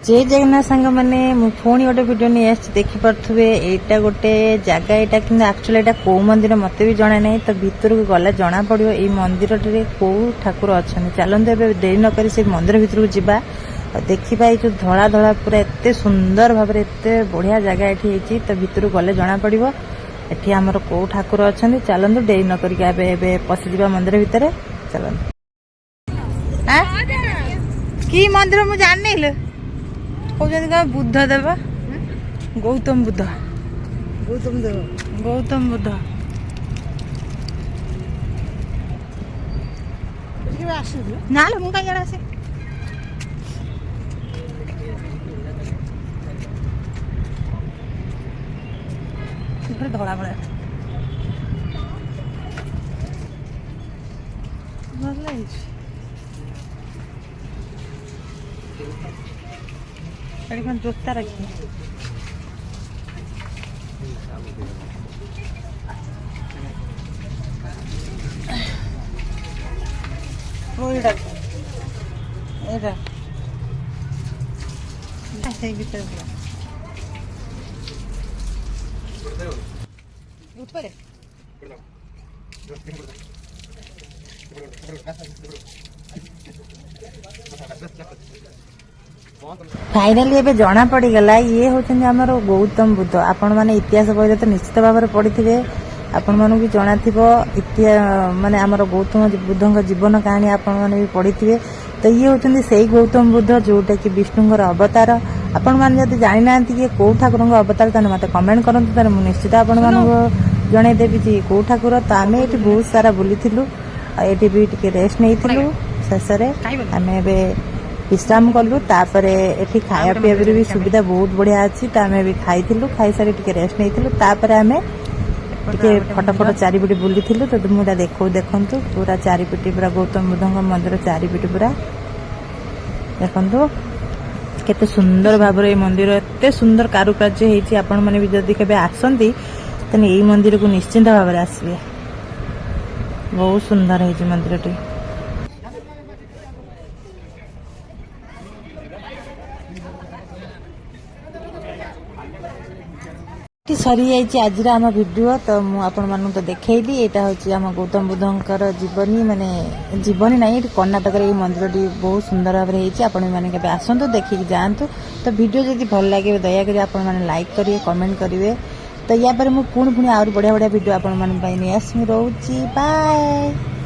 जय जगन्नाथ सांग मैंने पुणी गोटे वीडियो नहीं आसी देखिपे यहाँ गोटे जगह यहाँ कि एक्चुअली यहाँ कौ मंदिर मत भी जना ना तो भितर को गले जना पड़ो ये मंदिर कौ ठाकुर अच्छा चलते ए देरी नक से मंदिर भितर को जावा देखा ये जो धला धला पूरा एत सुंदर भाव एत बढ़िया जगह ये तो भितर को गले जना पड़ो एटी आमर कौ ठाकुर अच्छा चलते देरी नक पशिजा मंदिर भितर चलते कि मंदिर मुझे जानी कहते बुद्ध देव गौतम बुद्ध गौतम बुद्ध ना लो मुझे कहीं आसे धड़ा भले भल जोता रखी फाइनाली एबे जना पड़गला ये होचंदी हमर गौतम बुद्ध आपण माने इतिहास बही तो निश्चित भाव में पढ़ी थे आपण मानू भी जना थिबो माने हमर गौतम बुद्ध जीवन कहानी आपण माने भी पढ़ी थे तो ये होचंदी सेही गौतम बुद्ध जोटा कि विष्णुंकर अवतार आपण माने जदि जानि नांती कि को ठाकुर अवतार ताने मते कमेंट करंतु ताने मु निश्चित आपण मानू जणे देबी जे को ठाकुर तो आमे एठी बहुत सारा बुलिथिलु एठी भी टिके रेस्ट नेइथिलु शेषरे आमे एबे विश्राम कलु तापरे एठी खाया पिया भी सुविधा बहुत बढ़िया अच्छी तो आमे भी खाइथिलु खाई सारी टिके रेस्ट नेइथिलु तापरे आमे टिके फटाफट चारिपिटी बुलिथिलु तो मुझे देखंतु पूरा चारिपिटी पूरा गौतम बुद्धଙ୍କ मंदिर चारिपिटी पूरा देखंतु केते सुंदर भाव रे मंदिर एते सुंदर कारुकार्य हेछि आपण माने भी जदी केबे आसंती तने एई मंदिर को निश्चिंत भाव रे आसीबे बहुत सुंदर हेछि मंदिरटी सरी जाइए आज आम भिडियो तो मुझे तो देखली यहाँ हूँ आम गौतम बुद्धंकर जीवनी माने जीवनी ना कर्णाटक ये मंदिर बहुत सुंदर भाव में आपण मैंने आसतु देखिए जातु तो वीडियो जब भल लगे दयाकोरी आपने लाइक करेंगे कमेंट करेंगे तो या पर मुझे पुणी पुणी आहुरी बढ़िया बढ़िया वीडियो आपण नहीं आस रोची बाय।